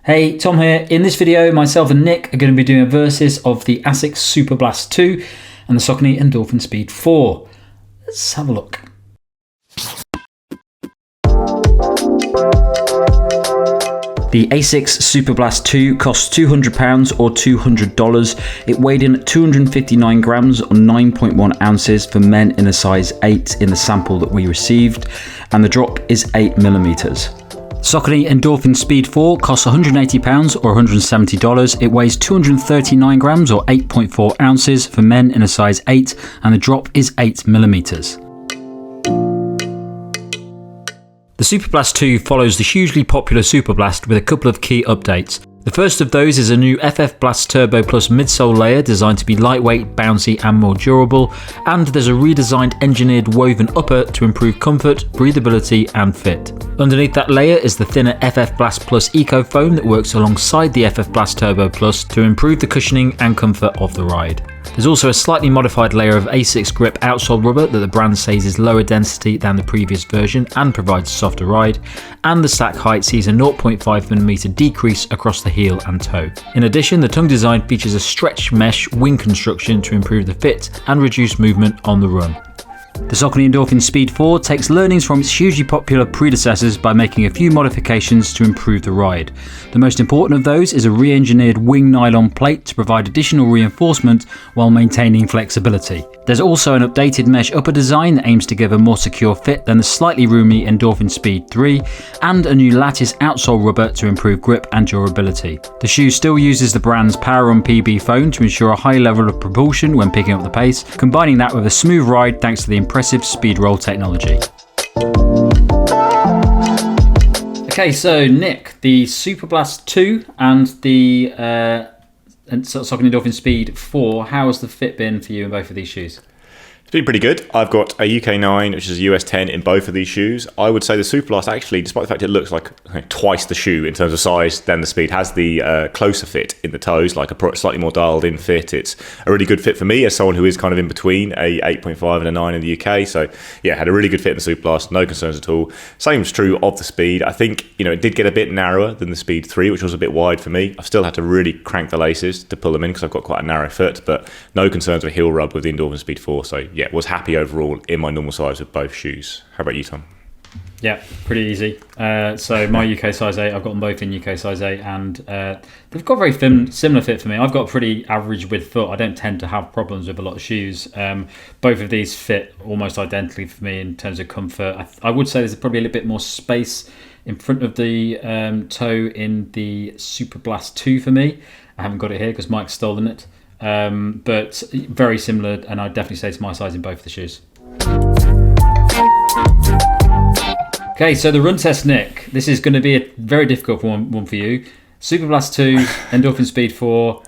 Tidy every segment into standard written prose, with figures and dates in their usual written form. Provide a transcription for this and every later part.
Hey, Tom here. In this video, myself and Nick are going to be doing a versus of the Asics Superblast 2 and the Saucony Endorphin Speed 4. Let's have a look. The Asics Superblast 2 costs £200 or $200. It weighed in at 259 grams or 9.1 ounces for men in a size 8 in the sample that we received, and the drop is 8 millimeters. Saucony Endorphin Speed 4 costs £180 or $170. It weighs 239 grams or 8.4 ounces for men in a size 8, and the drop is 8 millimeters. The Superblast 2 follows the hugely popular Superblast with a couple of key updates. The first of those is a new FF Blast Turbo Plus midsole layer designed to be lightweight, bouncy and more durable, and there's a redesigned engineered woven upper to improve comfort, breathability and fit. Underneath that layer is the thinner FF Blast Plus Eco Foam that works alongside the FF Blast Turbo Plus to improve the cushioning and comfort of the ride. There's also a slightly modified layer of Asics grip outsole rubber that the brand says is lower density than the previous version and provides a softer ride, and the stack height sees a 0.5mm decrease across the heel and toe. In addition, the tongue design features a stretch mesh wing construction to improve the fit and reduce movement on the run. The Saucony Endorphin Speed 4 takes learnings from its hugely popular predecessors by making a few modifications to improve the ride. The most important of those is a re-engineered wing nylon plate to provide additional reinforcement while maintaining flexibility. There's also an updated mesh upper design that aims to give a more secure fit than the slightly roomy Endorphin Speed 3, and a new lattice outsole rubber to improve grip and durability. The shoe still uses the brand's Power on PB foam to ensure a high level of propulsion when picking up the pace, combining that with a smooth ride thanks to the impressive speed roll technology. Okay, so Nick, the Superblast 2 and the Saucony Endorphin Speed 4, how has the fit been for you in both of these shoes? It's been pretty good. I've got a UK 9, which is a US 10 in both of these shoes. I would say the Superblast actually, despite the fact it looks like twice the shoe in terms of size than the Speed, has the closer fit in the toes, like a slightly more dialed in fit. It's a really good fit for me as someone who is kind of in between a 8.5 and a 9 in the UK. So yeah, had a really good fit in the Superblast, no concerns at all. Same is true of the Speed. I think, it did get a bit narrower than the Speed 3, which was a bit wide for me. I've still had to really crank the laces to pull them in because I've got quite a narrow foot, but no concerns with heel rub with the Endorphin Speed 4. So yeah, was happy overall in my normal size with both shoes. How about you, Tom? Yeah, pretty easy. So my UK size 8, I've got them both in UK size 8, and they've got very similar fit for me. I've got a pretty average width foot. I don't tend to have problems with a lot of shoes. Both of these fit almost identically for me in terms of comfort. I would say there's probably a little bit more space in front of the toe in the Superblast 2 for me. I haven't got it here because Mike's stolen it. But very similar, and I'd definitely say it's my size in both the shoes. Okay, so the run test, Nick. This is going to be a very difficult one for you. Superblast 2, Endorphin Speed 4.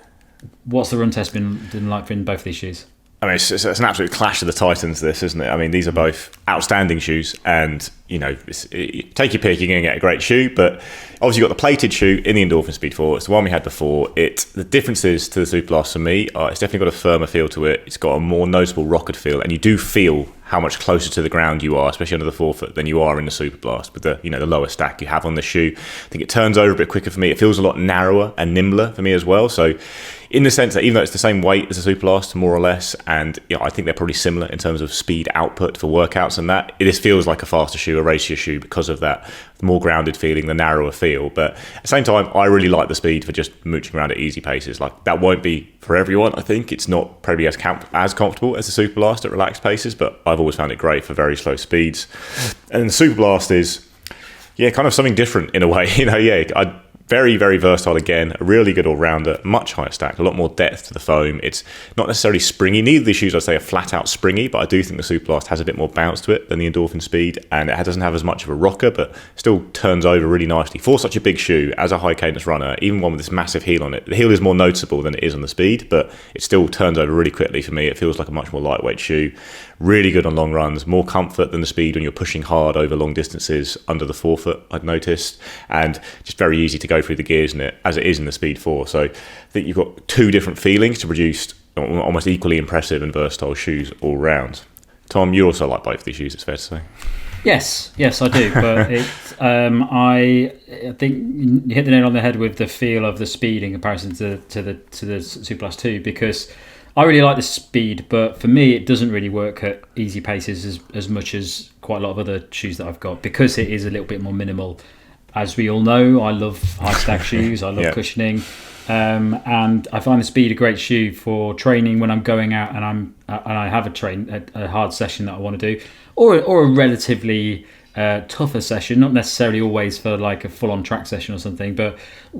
What's the run test been like in both these shoes? I mean, it's an absolute clash of the titans, this, isn't it? I mean, these are both outstanding shoes, and take your pick, you're going to get a great shoe. But obviously, you've got the plated shoe in the Endorphin Speed 4. It's the one we had before. The differences to the Superblast for me are it's definitely got a firmer feel to it. It's got a more noticeable rocketed feel, and you do feel how much closer to the ground you are, especially under the forefoot, than you are in the Superblast with the lower stack you have on the shoe. I think it turns over a bit quicker for me. It feels a lot narrower and nimbler for me as well. So in the sense that even though it's the same weight as the Superblast, more or less, and I think they're probably similar in terms of speed output for workouts and that, it just feels like a faster shoe, a racier shoe because of that more grounded feeling, the narrower feel. But at the same time, I really like the Speed for just mooching around at easy paces. Like, that won't be for everyone, I think. It's not probably as comfortable as the Superblast at relaxed paces, but I've always found it great for very slow speeds. And the Superblast is, kind of something different in a way. Very, very versatile again, a really good all-rounder, much higher stack, a lot more depth to the foam. It's not necessarily springy. Neither of these shoes, I'd say, are flat-out springy, but I do think the Superblast has a bit more bounce to it than the Endorphin Speed, and it doesn't have as much of a rocker, but still turns over really nicely. For such a big shoe, as a high-cadence runner, even one with this massive heel on it, the heel is more noticeable than it is on the Speed, but it still turns over really quickly for me. It feels like a much more lightweight shoe. Really good on long runs, more comfort than the Speed when you're pushing hard over long distances under the forefoot, I'd noticed, and just very easy to go through the gears in it, as it is in the Speed 4. So I think you've got two different feelings to produce almost equally impressive and versatile shoes all round. Tom, you also like both these shoes, it's fair to say. Yes, I do. But I think you hit the nail on the head with the feel of the speed in comparison to the Superblast 2, because I really like the speed, but for me it doesn't really work at easy paces as much as quite a lot of other shoes that I've got, because it is a little bit more minimal. As we all know, I love high stack shoes. I love cushioning, and I find the Speed a great shoe for training when I'm going out and I have a hard session that I want to do, or a relatively tougher session, not necessarily always for like a full on track session or something. But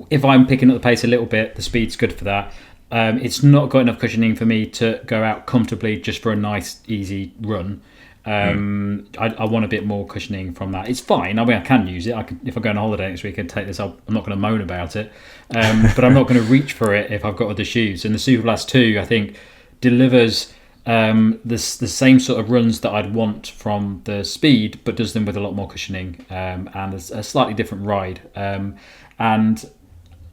if I'm picking up the pace a little bit, the Speed's good for that. It's not got enough cushioning for me to go out comfortably just for a nice easy run. I want a bit more cushioning from that. It's fine. I mean, I can use it. If I go on a holiday next week, I take this up. I'm not going to moan about it, but I'm not going to reach for it if I've got other shoes. And the Superblast 2, I think, delivers the same sort of runs that I'd want from the Speed, but does them with a lot more cushioning and a slightly different ride. And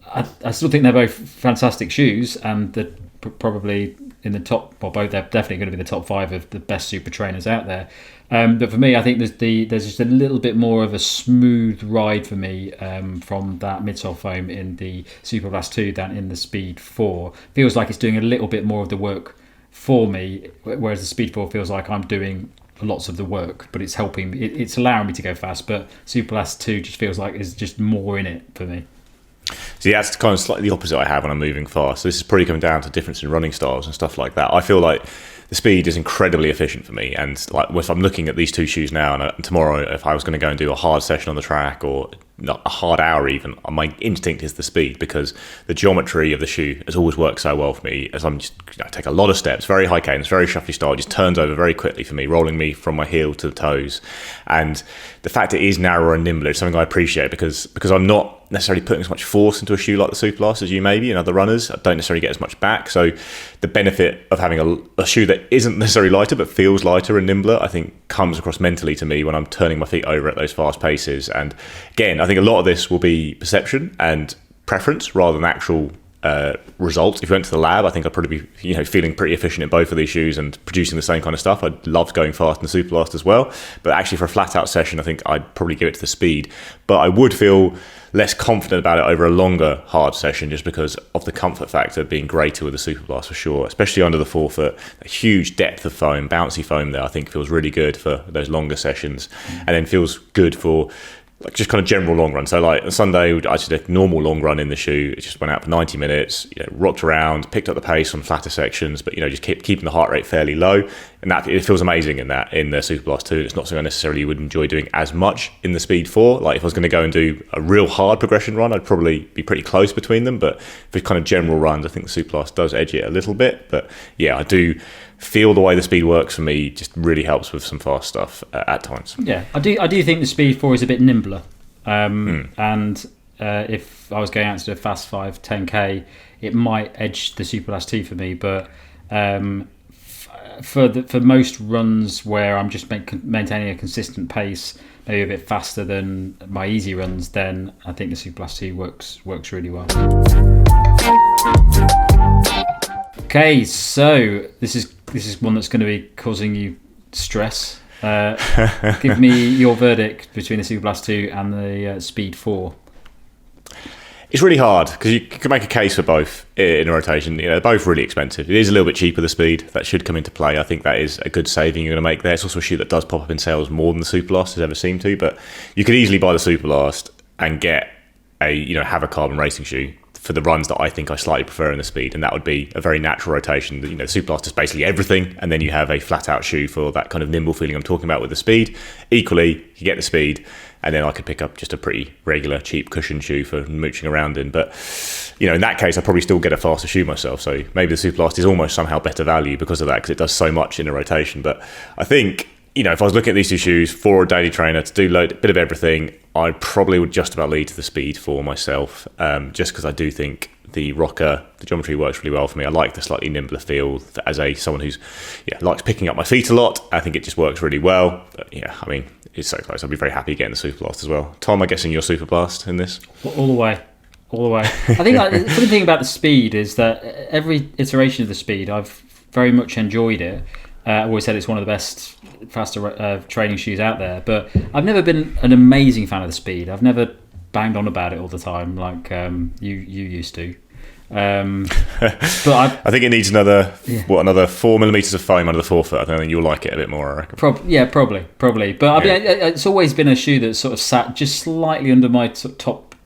I still think they're both fantastic shoes, and they're probably in the top. Well, both they're definitely going to be the top 5 of the best super trainers out there. But for me, I think there's just a little bit more of a smooth ride for me from that midsole foam in the Superblast 2 than in the Speed 4. Feels like it's doing a little bit more of the work for me, whereas the Speed 4 feels like I'm doing lots of the work, but it's helping. It's allowing me to go fast. But Superblast 2 just feels like there's just more in it for me. See, that's kind of slightly the opposite I have when I'm moving fast. So this is probably coming down to difference in running styles and stuff like that. I feel like the Speed is incredibly efficient for me, and like if I'm looking at these two shoes now, and tomorrow if I was going to go and do a hard session on the track, or not a hard hour even, my instinct is the Speed, because the geometry of the shoe has always worked so well for me. As I'm just, I take a lot of steps, very high cadence, very shuffly style, just turns over very quickly for me, rolling me from my heel to the toes. And the fact it is narrower and nimbler is something I appreciate, because I'm not necessarily putting as much force into a shoe like the Superblast as you maybe and other runners. I don't necessarily get as much back. So the benefit of having a shoe that isn't necessarily lighter but feels lighter and nimbler, I think comes across mentally to me when I'm turning my feet over at those fast paces. And again, I think a lot of this will be perception and preference rather than actual results. If you went to the lab, I think I'd probably be feeling pretty efficient in both of these shoes and producing the same kind of stuff. I loved going fast in the Superblast as well, but actually for a flat out session, I think I'd probably give it to the Speed. But I would feel less confident about it over a longer hard session, just because of the comfort factor being greater with the Superblast for sure, especially under the forefoot. A huge depth of foam, bouncy foam there, I think feels really good for those longer sessions, and then feels good for like just kind of general long run. So like on Sunday, I just did a normal long run in the shoe. It just went out for 90 minutes, rocked around, picked up the pace on flatter sections, but just keeping the heart rate fairly low. And that it feels amazing in the Superblast 2. It's not something I necessarily would enjoy doing as much in the Speed 4. Like if I was going to go and do a real hard progression run, I'd probably be pretty close between them. But for kind of general runs, I think the Superblast does edge it a little bit. But yeah, I do feel the way the Speed works for me just really helps with some fast stuff at times. Yeah, I do think the Speed 4 is a bit nimbler. And if I was going out to do a fast 5, 10k, it might edge the Superblast 2 for me. But for most runs where I'm just maintaining a consistent pace, maybe a bit faster than my easy runs, then I think the Superblast 2 works really well. Okay, so this is one that's going to be causing you stress. Give me your verdict between the Superblast 2 and the Speed 4. It's really hard because you can make a case for both in a rotation. They're both really expensive. It is a little bit cheaper, the Speed. That should come into play. I think that is a good saving you're going to make there. It's also a shoe that does pop up in sales more than the Superblast has ever seemed to. But you could easily buy the Superblast and get have a carbon racing shoe for the runs that I think I slightly prefer in the Speed, and that would be a very natural rotation. The Superblast is basically everything, and then you have a flat out shoe for that kind of nimble feeling I'm talking about with the Speed. Equally, you get the Speed, and then I could pick up just a pretty regular cheap cushion shoe for mooching around in. But in that case, I'd probably still get a faster shoe myself. So maybe the Superblast is almost somehow better value because of that, because it does so much in a rotation. But I think if I was looking at these two shoes for a daily trainer to do a bit of everything, I probably would just about lead to the Speed for myself, just because I do think the rocker, the geometry works really well for me. I like the slightly nimbler feel as someone who's likes picking up my feet a lot. I think it just works really well. But it's so close. I'd be very happy getting the Superblast as well. Tom, I'm guessing your Superblast in this? All the way. I think the funny thing about the Speed is that every iteration of the Speed, I've very much enjoyed it. I've always said it's one of the best faster training shoes out there, but I've never been an amazing fan of the Speed. I've never banged on about it all the time like you used to. But I think it needs another 4 millimeters of foam under the forefoot. I think you'll like it a bit more, I reckon. Probably. But I mean, it's always been a shoe that's sort of sat just slightly under my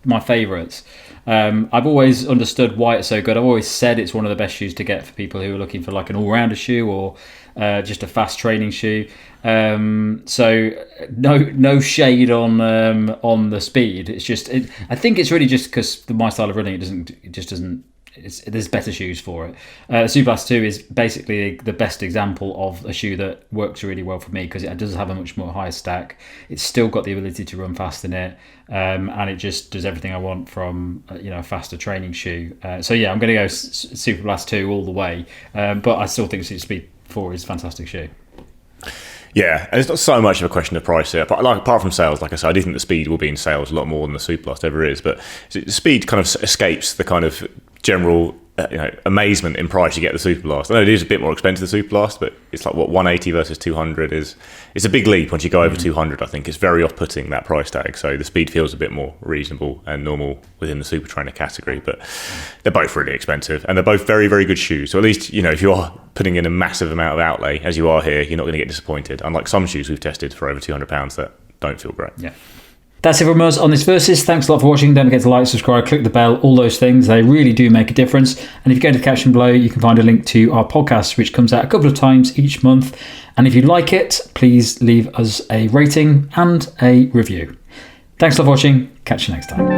my favourites. I've always understood why it's so good. I've always said it's one of the best shoes to get for people who are looking for like an all-rounder shoe or just a fast training shoe. So no shade on the Speed. It's just I think it's really just because my style of running it just doesn't. There's better shoes for it. The Superblast 2 is basically the best example of a shoe that works really well for me because it does have a much more higher stack. It's still got the ability to run fast in it, and it just does everything I want from a faster training shoe. So yeah, I'm going to go Superblast 2 all the way, but I still think Speed 4 is a fantastic shoe. Yeah, and it's not so much of a question of price here. But apart from sales, like I said, I do think the Speed will be in sales a lot more than the Superblast ever is. But the Speed kind of escapes the kind of general amazement in price you get the Superblast. I know it is a bit more expensive, the Superblast, but it's like 180 versus 200 it's a big leap once you go over 200. I think it's very off-putting, that price tag. So the Speed feels a bit more reasonable and normal within the super trainer category. But they're both really expensive and they're both very, very good shoes. So at least if you are putting in a massive amount of outlay as you are here, you're not going to get disappointed. Unlike some shoes we've tested for over £200 that don't feel great. Yeah. That's it from us on this Versus. Thanks a lot for watching. Don't forget to like, subscribe, click the bell, all those things. They really do make a difference. And if you go to the caption below, you can find a link to our podcast, which comes out a couple of times each month. And if you like it, please leave us a rating and a review. Thanks a lot for watching. Catch you next time.